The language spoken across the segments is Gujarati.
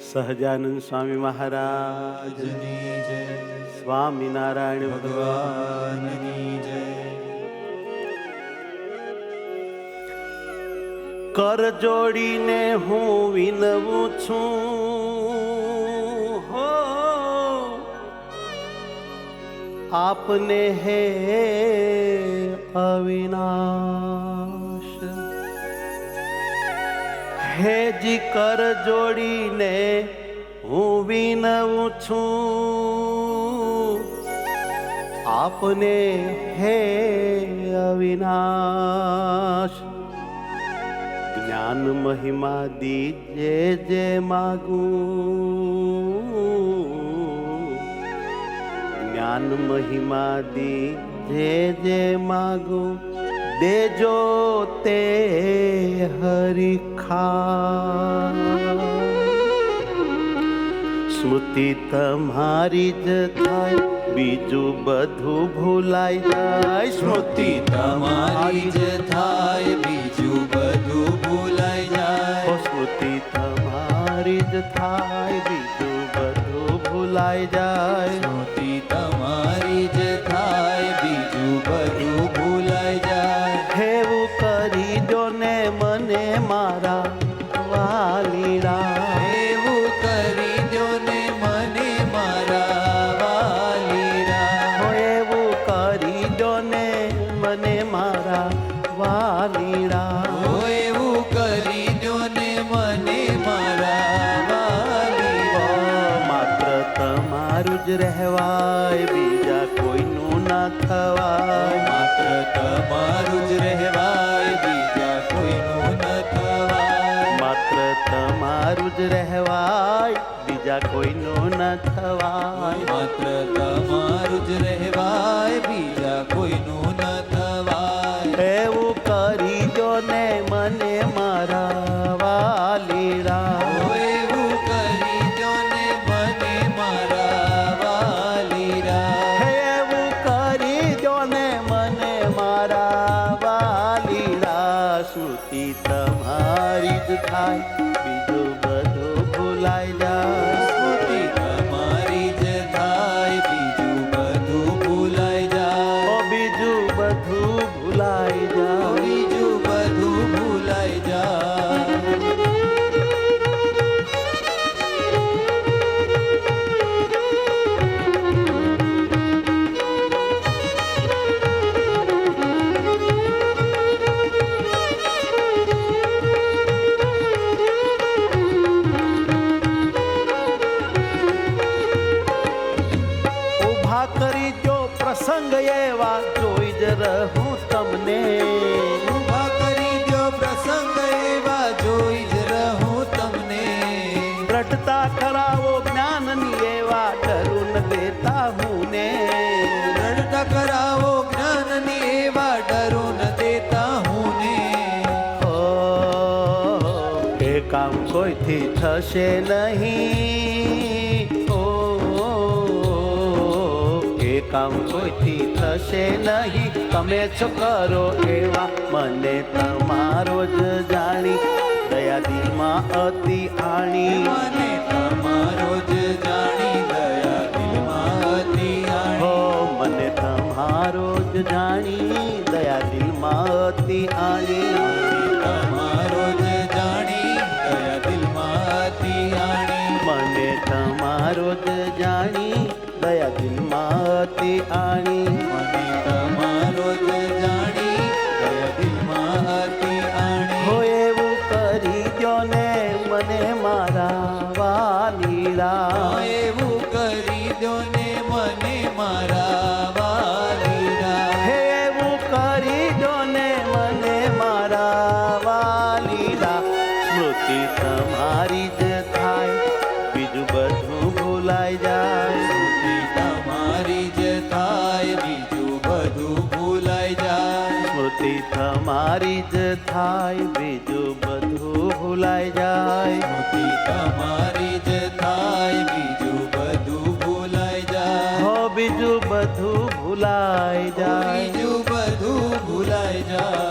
સહજાનંદ સ્વામી મહારાજની જય, સ્વામિનારાયણ ભગવાનની જય. કર જોડીને હું વિનવું છું હો આપને હે અવિનાશ. હેજી કર જોડીને હું વિનવું છું આપને હે અવિનાશ. જ્ઞાન મહિમા દીજે જે માગું, જ્ઞાન મહિમા દીજે જે માગું, દેજો તે હરિખા. સ્મૃતિ તમારી જ થાય બીજું બધું ભૂલાઈ જાય. સ્મૃતિ તમારી જ થાય બીજું બધું ભૂલાઈ જાય. સ્મૃતિ તમારી જ થાય બીજું બધું ભૂલાઈ જાય. સ્મૃતિ તમારી જ થાય બીજું બધું ભૂલાઈ જાય. એવું કરી દો ને મને મારા વાલીડા, એવું કરી દો ને મને મારા વાલીડા. એવું કરી દો ને મને મારા વાલીડા. એવું કરી દો ને મને મારા વાલીડા. માત્ર તમારું જ રહેવાય બીજા કોઈનું ના થવાય. માત્ર તમારું જ રહેવાય બીજા કોઈનું ન થવાય. માત્ર તમારું જ રહેવાય બીજા કોઈનું ન થવાય. માત્ર તમારું જ રહેવાય બીજા કોઈનું ન થવાય. એવું કરી દો ને મને મારા વાલીડા. એવું કરી દો ને મને મારા વાલીડા. એવું કરી દો ને મને મારા વાલીડા. સ્મૃતિ તમારી જ થાય બીજું બધું ભૂલાઈ જાય. સ્મૃતિ તમારી જ થાય બીજું બધું ભૂલાઈ જાય. બીજું બધું ભૂલાઈ જાય. બીજું બધું ભૂલાઈ જાય. ઉભા કરી જો પ્રસંગ એવા જોઈ જ રહું તમને. ઊભા કરી દો પ્રસંગ એવા જોઈ જ રહું તમને. દ્રઢતા કરાવો જ્ઞાનની એવા ડરું ન દેતા હું ને. રડતા કરાવો જ્ઞાનની એવા ડરો ન દેતા હું ને. એ કામ કોઈથી થશે નહીં. એ કામ કોઈથી થશે નહીં. તમે છો કરો એવા મને તમારો જ જાણી. દયા દિલમાં અતિ આણી. મને તમારો જ જાણી દયા દિલમાં હતી હો આણી. મને તમારો જ જાણી દયા દિલમાં અતિ આણી. તમારો જ જાણી દયા દિલમાં હતી આણી. મને તમારો જ જાણી દયા દિલમાં અતિ આણી. મને તમારો જ જાણી દયા દિલમાં હતી આણી. હો એવું કરી દો ને મને મારા વાલીડા. એવું કરી દો ને મને મારા વાલીડા. હે એવું કરી દો ને મને મારા વાલીડા. સ્મૃતિ તમારી જ થાય બીજું બધું ભૂલાઈ જાય. સ્મૃતિ તમારી જ થાય બીજું બધું ભૂલાઈ જાય. સ્મૃતિ તમારી જ થાય બીજું બધું ભૂલાઈ જાય. સ્મૃતિ તમારી જ થાય બીજું બધું ભૂલાઈ જાય. હો બીજું બધું ભૂલાઈ જાય. બીજું બધું ભૂલાઈ જાય.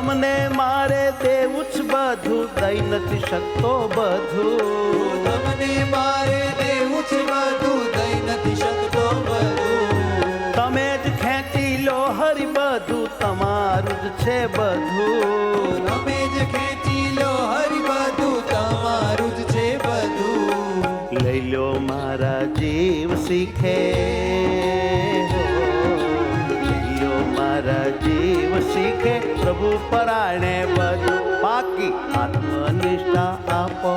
તમને મારે દેવું જ બધું, દઈ નથી શકતો બધું. તમને મારે દેવું છે બધું, દઈ નથી શકતો બધું. તમે જ ખેંચી લો હરી બધું, તમારું જ છે બધું. તમે જ ખેંચી લો હરી બધું, તમારું જ છે બધું. લઈ લો મારા જીવ શીખે, લઈ લો મારા જીવ શીખે, પ્રભુ પરાણે બધું. પાકી આત્મનિષ્ઠા આપો,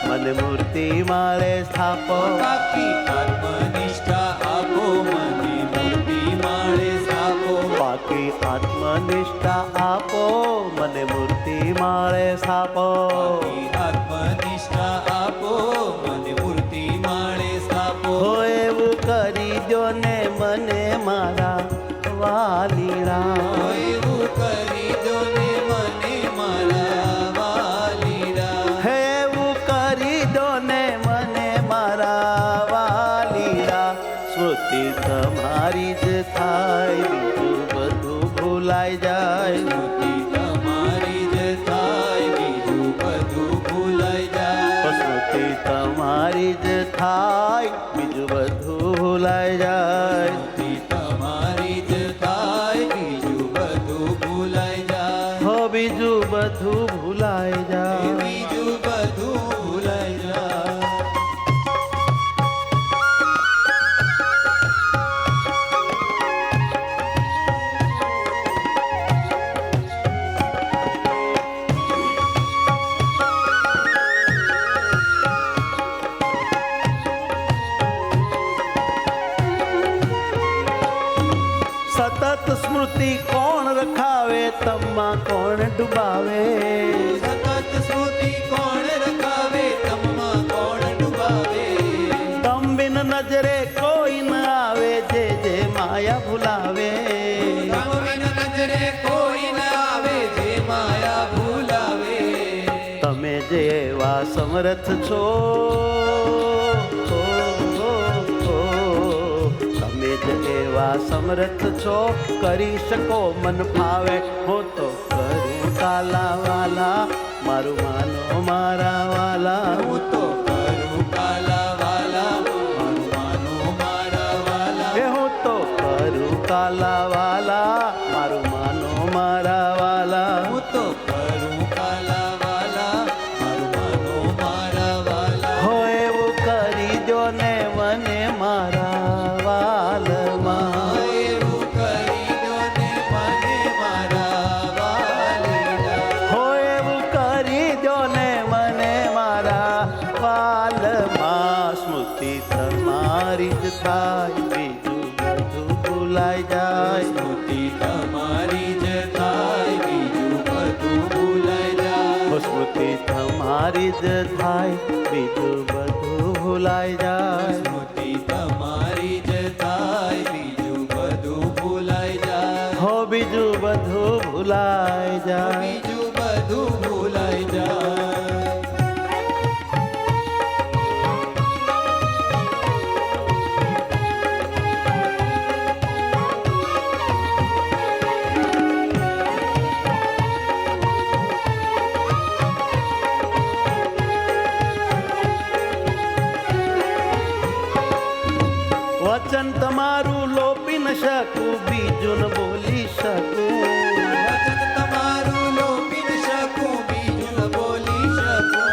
મને મૂર્તિ માળે સ્થાપો. પાકી આત્મનિષ્ઠા આપો, મને મૂર્તિ માળે સ્થાપો. પાકી આત્મનિષ્ઠા આપો, મને મૂર્તિ માળે સ્થાપો. પાકી આત્મનિષ્ઠા આપો, મને મૂર્તિ માળે સ્થાપો. હો એવું કરી દો ને મને મારા વાલીડા. એવું કરી દો ને મને મારા વાલીડા. હે એવું કરી દો ને મને મારા વાલીડા. સ્મૃતિ તમારી જ થાય, બીજું બધું ભૂલાઈ જાય. સ્મૃતિ તમારી જ થાય, બીજું બધું ભૂલાઈ જાય. સ્મૃતિ તમારી જ થાય, બીજું બધું ભૂલાઈ જાય. સ્મૃતિ તમારી જ થાય, બીજું બધું ભૂલાઈ જાય. હો બીજું બધું ભૂલાઈ જાય. બીજું બધું ભૂલાઈ જાય. સતત સ્મૃતિ કોણ રખાવે, તમમાં કોણ ડુબાવે. સતત સ્મૃતિ કોણ રખાવે, તમમાં કોણ ડુબાવે. તમ બિન નજરે કોઈ ન આવે, જે જે માયા ભૂલાવે. તમ બિન નજરે કોઈ ન આવે, જે માયા ભૂલાવે. તમે જે એવા સમર્થ છો, તમે જ એવા સમર્થ છો, કરી શકો મન ફાવે. હો તો કરું કાલા વાલા, મારું માનો મારા વાલા. હું તો કરું કાલા વાલા, મારું માનો મારા વાલા. એ હું તો કરું કાલા વાલા, મારું માનો મારા વાલા. હું તો કરું કાલા વાલા, મારું માનો મારા વાલા. હો એવું કરી દો ને મને મારા વાલમાં. એવું કરી દો ને મને મારા વાલીડા. હો એવું કરી દો ને મને મારા વાલમાં. સ્મૃતિ તમારી જ થાય, બીજું બધું ભૂલાઈ જાય. સ્મૃતિ તમારી જ થાય, બીજું બધું ભૂલાઈ જાય. હો સ્મૃતિ તમારી જ થાય, બીજું બધું ભૂલાઈ જાય. સ્મૃતિ તમારી જ થાય, બીજું બધું ભૂલાઈ જાય. હો બીજું બધું ભૂલાઈ જાય. બીજું બધું ભૂલાઈ જાય. વચન તમારું લોપી ન શકું, બીજું ન બોલી શકું. વચન તમારું લોપી ન શકું, બીજું ન બોલી શકું.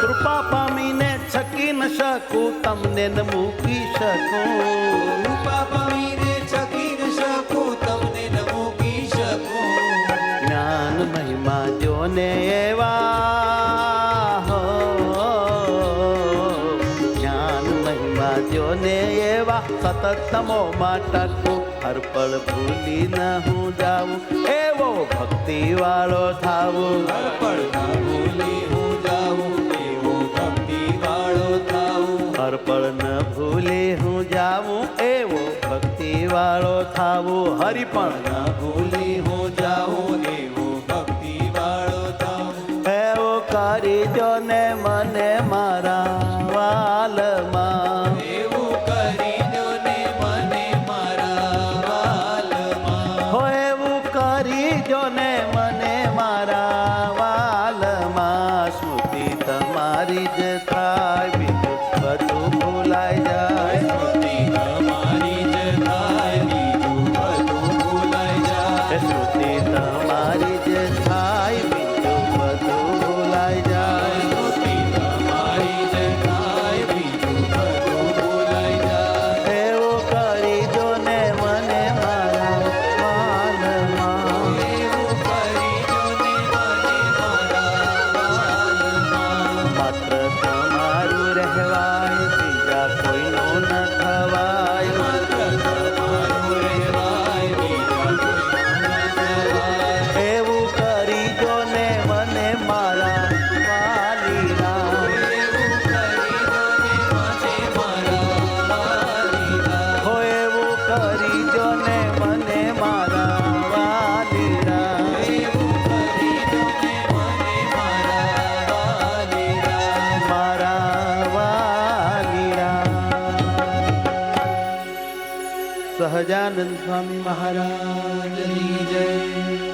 કૃપા પામીને છકી ન શકું, તમને ન મૂકી શકું. રૂપા પામીને છકી ન શકું, તમને ન મૂકી શકું. જ્ઞાન મહિમા જોને એવા, હો જ્ઞાન મહિમા જોને એવા, સતત તમોમાં ટકું. હર પળ ભૂલી ન હું જાઉં, એવો ભક્તિ વાળો થાવું. હર પળ ના ભૂલી હું જાઉં, એવો ભક્તિ વાળો થાઉં. હર પળ ન ભૂલી હું જાઉં, એવો ભક્તિ વાળો થાવું. હરિ પણ ના ભૂલી હું જાઉં, એવો ભક્તિ વાળો થાઉં. એવો કરી દો ને મને મારા વાલમાં. એવું કરી દો ને મને મારા વાલમાં. હો એવું કરી દો ને મને એ શ્રુતિ તમારી જ થાય બીજું બધું ભૂલાઈ જાય સ્તુતિ તમારી જ થાય બીજું બધું ભૂલાઈ જાય એવું કરી દો ને મને મારા વાલમાં એવું કરી દો ને મને મારા વાલમાં માત્ર તમારું રહેવાય બીજા કોઈનું ન થવાય માત્ર તમારું રહેવાય બીજા કોઈનું ન થવાય એવું કરી દો ને મને મારા વાલીના એવું કરી દો ને મને મારા વાલીલા હો એવું કરી દો ને મને મારા વાલીના એવું કરી દો ને મને મારા વાલીલા મારા વાલીના સહજાનંદ સ્વામી મહારાજ મહારાજની જય